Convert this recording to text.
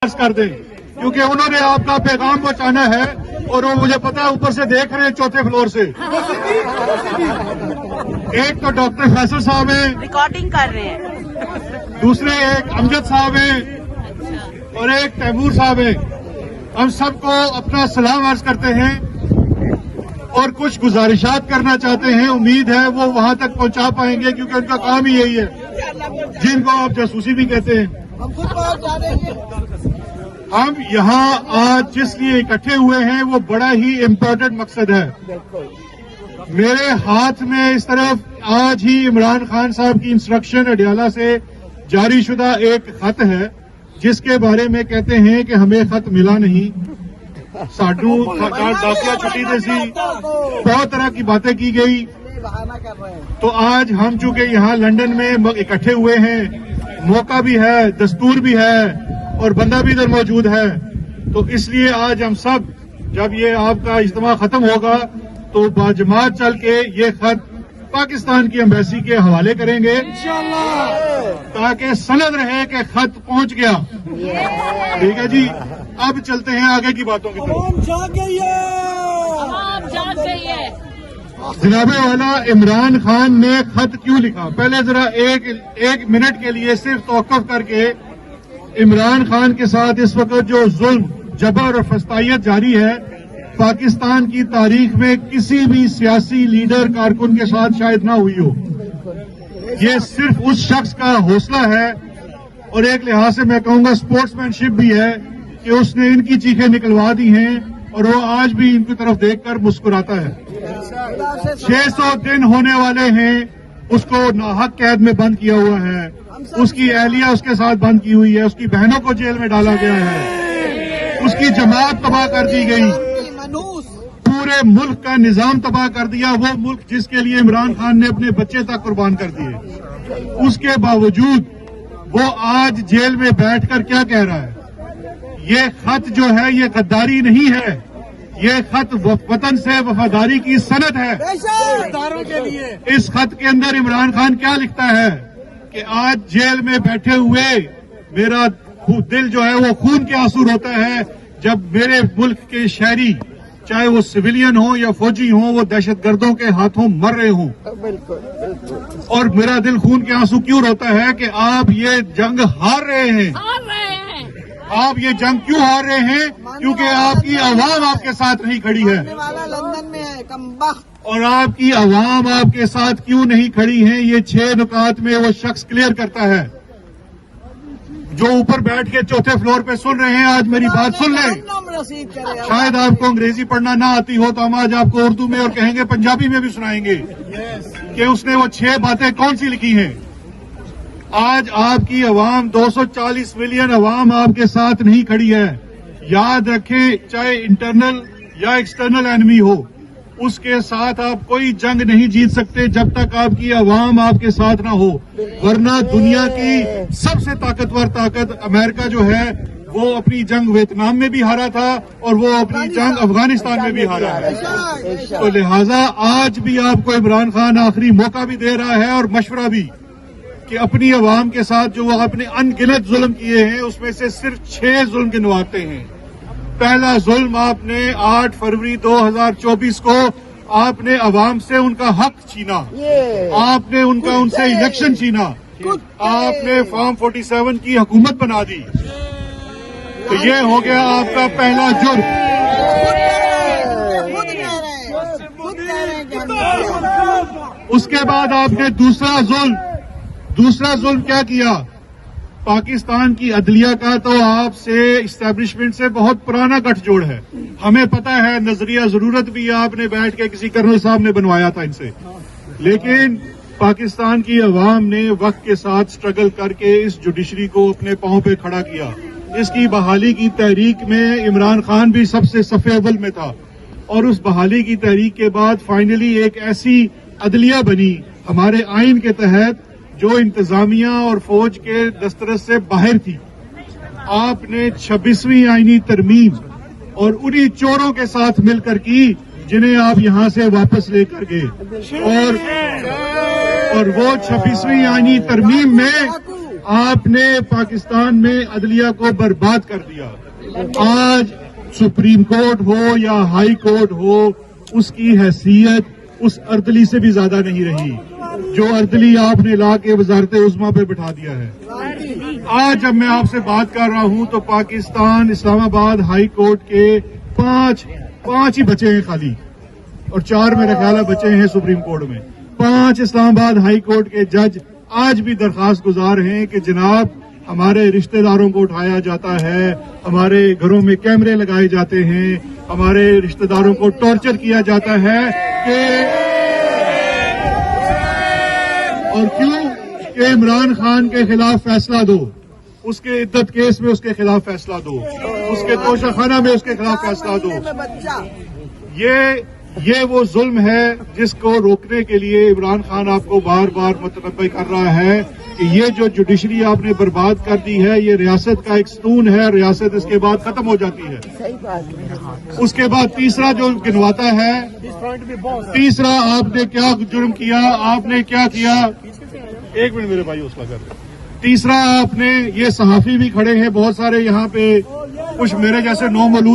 کر دیں کیونکہ انہوں نے آپ کا پیغام پہنچانا ہے اور وہ مجھے پتا ہے اوپر سے دیکھ رہے ہیں چوتھے فلور سے. ایک تو ڈاکٹر فیصل صاحب ہیں, ریکارڈنگ کر رہے ہیں, دوسرے ایک امجد صاحب ہیں اور ایک تیمور صاحب ہیں. ہم سب کو اپنا سلام عرض کرتے ہیں اور کچھ گزارشات کرنا چاہتے ہیں. امید ہے وہ وہاں تک پہنچا پائیں گے کیونکہ ان کا کام ہی یہی ہے جن کو آپ جاسوسی بھی کہتے ہیں. ہم یہاں آج جس لیے اکٹھے ہوئے ہیں وہ بڑا ہی امپورٹنٹ مقصد ہے. میرے ہاتھ میں اس طرف آج ہی عمران خان صاحب کی انسٹرکشن اڈیالہ سے جاری شدہ ایک خط ہے جس کے بارے میں کہتے ہیں کہ ہمیں خط ملا نہیں, ساڈو ڈاکیا چھٹی دے سی, بہت طرح کی باتیں کی گئی. تو آج ہم چونکہ یہاں لندن میں اکٹھے ہوئے ہیں, موقع بھی ہے, دستور بھی ہے اور بندہ بھی ادھر موجود ہے, تو اس لیے آج ہم سب جب یہ آپ کا اجتماع ختم ہوگا تو باجماعت چل کے یہ خط پاکستان کی ایمبیسی کے حوالے کریں گے تاکہ سند رہے کہ خط پہنچ گیا. ٹھیک ہے جی, اب چلتے ہیں آگے کی باتوں کی طرف. جناب والا عمران خان نے خط کیوں لکھا؟ پہلے ذرا ایک منٹ کے لیے صرف توقف کر کے عمران خان کے ساتھ اس وقت جو ظلم, جبر اور فسطائیت جاری ہے پاکستان کی تاریخ میں کسی بھی سیاسی لیڈر کارکن کے ساتھ شاید نہ ہوئی ہو. یہ صرف اس شخص کا حوصلہ ہے اور ایک لحاظ سے میں کہوں گا سپورٹس مین شپ بھی ہے کہ اس نے ان کی چیخیں نکلوا دی ہیں اور وہ آج بھی ان کی طرف دیکھ کر مسکراتا ہے. 600 دن ہونے والے ہیں, اس کو ناحق قید میں بند کیا ہوا ہے, اس کی اہلیہ اس کے ساتھ بند کی ہوئی ہے, اس کی بہنوں کو جیل میں ڈالا گیا ہے, اس کی جماعت تباہ کر دی گئی, پورے ملک کا نظام تباہ کر دیا, وہ ملک جس کے لیے عمران خان نے اپنے بچے تک قربان کر دیے. اس کے باوجود وہ آج جیل میں بیٹھ کر کیا کہہ رہا ہے؟ یہ خط جو ہے یہ غداری نہیں ہے, یہ خط وطن سے وفاداری کی سند ہے. اس خط کے اندر عمران خان کیا لکھتا ہے کہ آج جیل میں بیٹھے ہوئے میرا دل جو ہے وہ خون کے آنسو روتا ہے جب میرے ملک کے شہری چاہے وہ سویلین ہوں یا فوجی ہوں وہ دہشت گردوں کے ہاتھوں مر رہے ہوں. اور میرا دل خون کے آنسو کیوں روتا ہے کہ آپ یہ جنگ ہار رہے ہیں. آپ یہ جنگ کیوں ہار رہے ہیں؟ کیونکہ آپ کی عوام آپ کے ساتھ نہیں کھڑی ہے. اور آپ کی عوام آپ کے ساتھ کیوں نہیں کھڑی ہے یہ 6 نکات میں وہ شخص کلیئر کرتا ہے. جو اوپر بیٹھ کے چوتھے فلور پہ سن رہے ہیں آج میری بات سن لیں. شاید آپ کو انگریزی پڑھنا نہ آتی ہو تو ہم آج آپ کو اردو میں اور کہیں گے پنجابی میں بھی سنائیں گے کہ اس نے وہ 6 باتیں کون سی لکھی ہیں. آج آپ کی عوام 240 ملین عوام آپ کے ساتھ نہیں کھڑی ہے. یاد رکھیں, چاہے انٹرنل یا ایکسٹرنل اینمی ہو, اس کے ساتھ آپ کوئی جنگ نہیں جیت سکتے جب تک آپ کی عوام آپ کے ساتھ نہ ہو. ورنہ دنیا کی سب سے طاقتور طاقت امریکہ جو ہے وہ اپنی جنگ ویتنام میں بھی ہارا تھا اور وہ اپنی جنگ افغانستان میں بھی ہارا ہے. تو لہذا آج بھی آپ کو عمران خان آخری موقع بھی دے رہا ہے اور مشورہ بھی کہ اپنی عوام کے ساتھ جو وہ اپنے ان گنت ظلم کیے ہیں اس میں سے صرف 6 ظلم گنواتے ہیں. پہلا ظلم آپ نے 8 فروری 2024 کو آپ نے عوام سے ان کا حق چھینا, آپ نے ان سے الیکشن چھینا, آپ نے فارم 47 کی حکومت بنا دی. تو یہ ہو گیا آپ کا پہلا جرم. اس کے بعد آپ نے دوسرا ظلم کیا کیا؟ پاکستان کی عدلیہ کا تو آپ سے اسٹیبلشمنٹ سے بہت پرانا گٹھ جوڑ ہے, ہمیں پتا ہے. نظریہ ضرورت بھی آپ نے بیٹھ کے کسی کرنل صاحب نے بنوایا تھا ان سے, لیکن پاکستان کی عوام نے وقت کے ساتھ سٹرگل کر کے اس جوڈیشری کو اپنے پاؤں پہ کھڑا کیا. اس کی بحالی کی تحریک میں عمران خان بھی سب سے صف اول میں تھا, اور اس بحالی کی تحریک کے بعد فائنلی ایک ایسی عدلیہ بنی ہمارے آئین کے تحت جو انتظامیہ اور فوج کے دسترس سے باہر تھی. آپ نے 26ویں آئینی ترمیم اور انہی چوروں کے ساتھ مل کر کی جنہیں آپ یہاں سے واپس لے کر گئے. اور وہ 26ویں آئینی ترمیم میں آپ نے پاکستان میں عدلیہ کو برباد کر دیا. آج سپریم کورٹ ہو یا ہائی کورٹ ہو، اس کی حیثیت اس اردلی سے بھی زیادہ نہیں رہی جو اردلی آپ نے لا کے وزارت عظمیٰ پہ بٹھا دیا ہے. آج جب میں آپ سے بات کر رہا ہوں تو پاکستان اسلام آباد ہائی کورٹ کے پانچ ہی بچے ہیں خالی، اور 4 میرے خیال ہے بچے ہیں سپریم کورٹ میں. 5 اسلام آباد ہائی کورٹ کے جج آج بھی درخواست گزار ہیں کہ جناب ہمارے رشتہ داروں کو اٹھایا جاتا ہے، ہمارے گھروں میں کیمرے لگائے جاتے ہیں، ہمارے رشتہ داروں کو ٹارچر کیا جاتا ہے اور کیوں کہ عمران خان کے خلاف فیصلہ دو، اس کے عدت کیس میں اس کے خلاف فیصلہ دو، اس کے توشہ خانہ میں اس کے خلاف فیصلہ دو. یہ وہ ظلم ہے جس کو روکنے کے لیے عمران خان آپ کو بار بار متنبہ کر رہا ہے کہ یہ جو جوڈیشری آپ نے برباد کر دی ہے، یہ ریاست کا ایک ستون ہے، ریاست اس کے بعد ختم ہو جاتی ہے. اس کے بعد تیسرا جو گنواتا ہے، تیسرا آپ نے کیا جرم کیا، آپ نے کیا کیا، ایک منٹ میرے بھائی اس کا کر. تیسرا آپ نے، یہ صحافی بھی کھڑے ہیں بہت سارے یہاں پہ، کچھ میرے جیسے نومولود